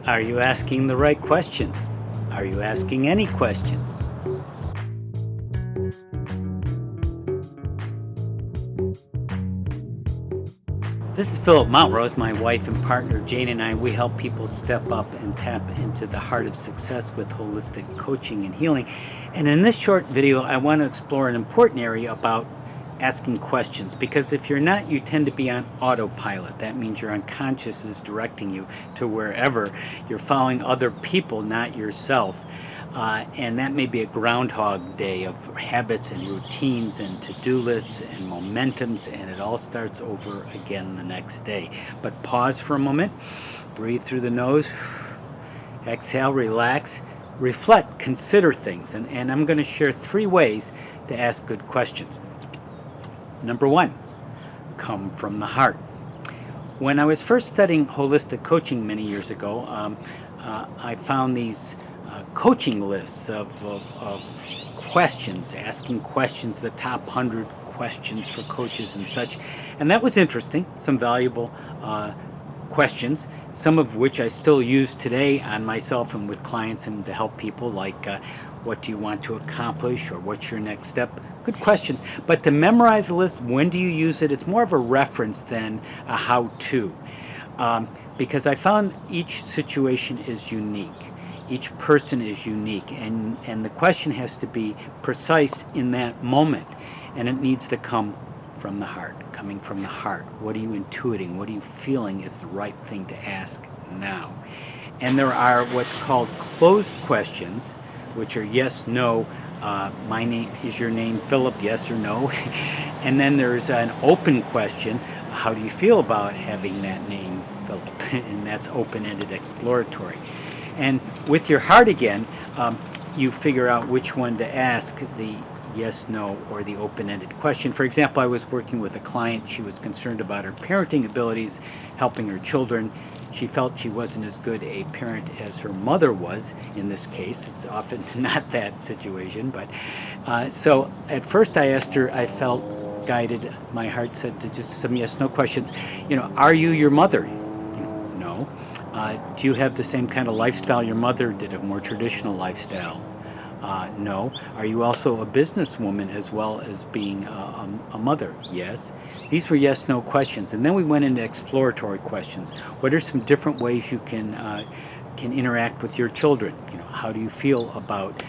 Are you asking the right questions? Are you asking any questions? This is Philip Montrose. My wife and partner Jane and I, we help people step up and tap into the heart of success with holistic coaching and healing. And in this short video, I want to explore an important area about asking questions, because if you're not, you tend to be on autopilot. That means your unconscious is directing you to wherever. You're following other people, not yourself. And that may be a groundhog day of habits and routines and to-do lists and momentums, and it all starts over again the next day. But pause for a moment, breathe through the nose, exhale, relax, reflect, consider things. And I'm going to share 3 ways to ask good questions. Number 1, come from the heart. When I was first studying holistic coaching many years ago, I found these coaching lists of questions, asking questions, the top 100 questions for coaches and such. And that was interesting, some valuable questions, some of which I still use today on myself and with clients and to help people, like what do you want to accomplish, or what's your next step? Good questions. But to memorize a list, when do you use it? It's more of a reference than a how-to, because I found each situation is unique. Each person is unique, and the question has to be precise in that moment, and it needs to come from the heart, coming from the heart. What are you intuiting? What are you feeling is the right thing to ask now? And there are what's called closed questions, which are yes, no, my name, is your name Philip, yes or no? And then there's an open question, how do you feel about having that name Philip? And that's open-ended, exploratory. And with your heart again, you figure out which one to ask, the yes, no, or the open-ended question. For example, I was working with a client. She was concerned about her parenting abilities, helping her children. She felt she wasn't as good a parent as her mother was in this case. It's often not that situation. But so at first I asked her, I felt guided. My heart said to just some yes, no questions. Are you your mother? No. Do you have the same kind of lifestyle your mother did, a more traditional lifestyle? No. Are you also a businesswoman as well as being a mother? Yes. These were yes, no questions. And then we went into exploratory questions. What are some different ways you can interact with your children? How do you feel about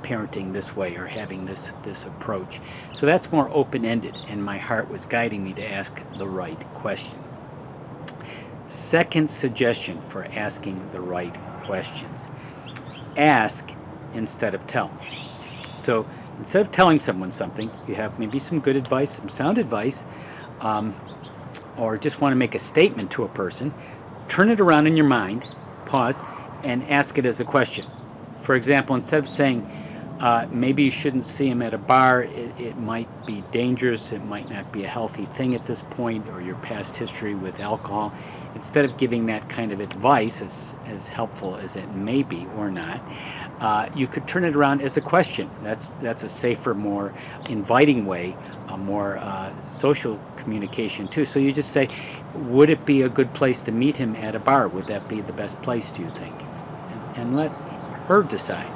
parenting this way or having this approach? So that's more open-ended, and my heart was guiding me to ask the right question. Second suggestion for asking the right questions: ask instead of tell. So instead of telling someone something, you have maybe some good advice, some sound advice, or just want to make a statement to a person, turn it around in your mind, pause, and ask it as a question. For example, instead of saying, maybe you shouldn't see him at a bar, it might be dangerous, it might not be a healthy thing at this point, or your past history with alcohol, instead of giving that kind of advice, as helpful as it may be or not, you could turn it around as a question. That's a safer, more inviting way, a more social communication too. So you just say, would it be a good place to meet him at a bar? Would that be the best place, do you think? And let her decide.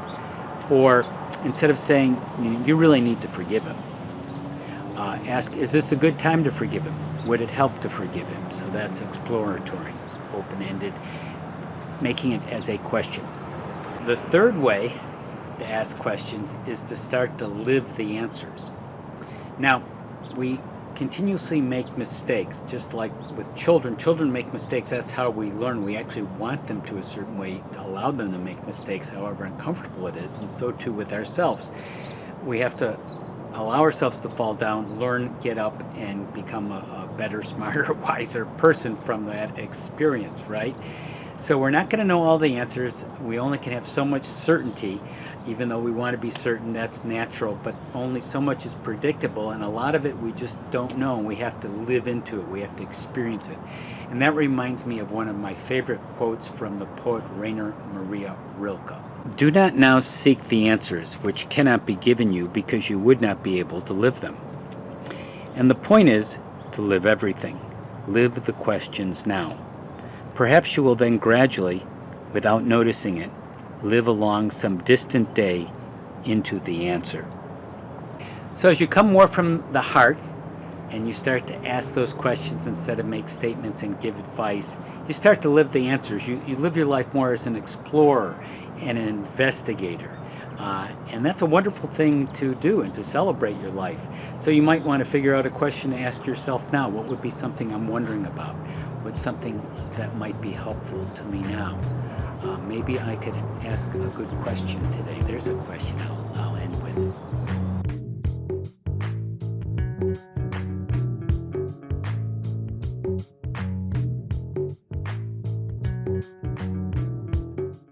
Or instead of saying, you really need to forgive him, ask, is this a good time to forgive him? Would it help to forgive him? So that's exploratory, open-ended, making it as a question. The third way to ask questions is to start to live the answers. Now, we continuously make mistakes, just like with children. Children make mistakes. That's how we learn. We actually want them to a certain way to allow them to make mistakes, however uncomfortable it is. And so too with ourselves. We have to allow ourselves to fall down, learn, get up, and become a better, smarter, wiser person from that experience, right? So we're not going to know all the answers. We only can have so much certainty, even though we want to be certain. That's natural, but only so much is predictable, and a lot of it we just don't know, and we have to live into it. We have to experience it. And that reminds me of one of my favorite quotes from the poet Rainer Maria Rilke. Do not now seek the answers which cannot be given you, because you would not be able to live them. And the point is to live everything. Live the questions now. Perhaps you will then gradually without noticing it, live along some distant day into the answer. So as you come more from the heart and you start to ask those questions instead of make statements and give advice, you start to live the answers. You live your life more as an explorer and an investigator. And that's a wonderful thing to do and to celebrate your life. So you might want to figure out a question to ask yourself now. What would be something I'm wondering about? What's something that might be helpful to me now? Maybe I could ask a good question today. There's a question.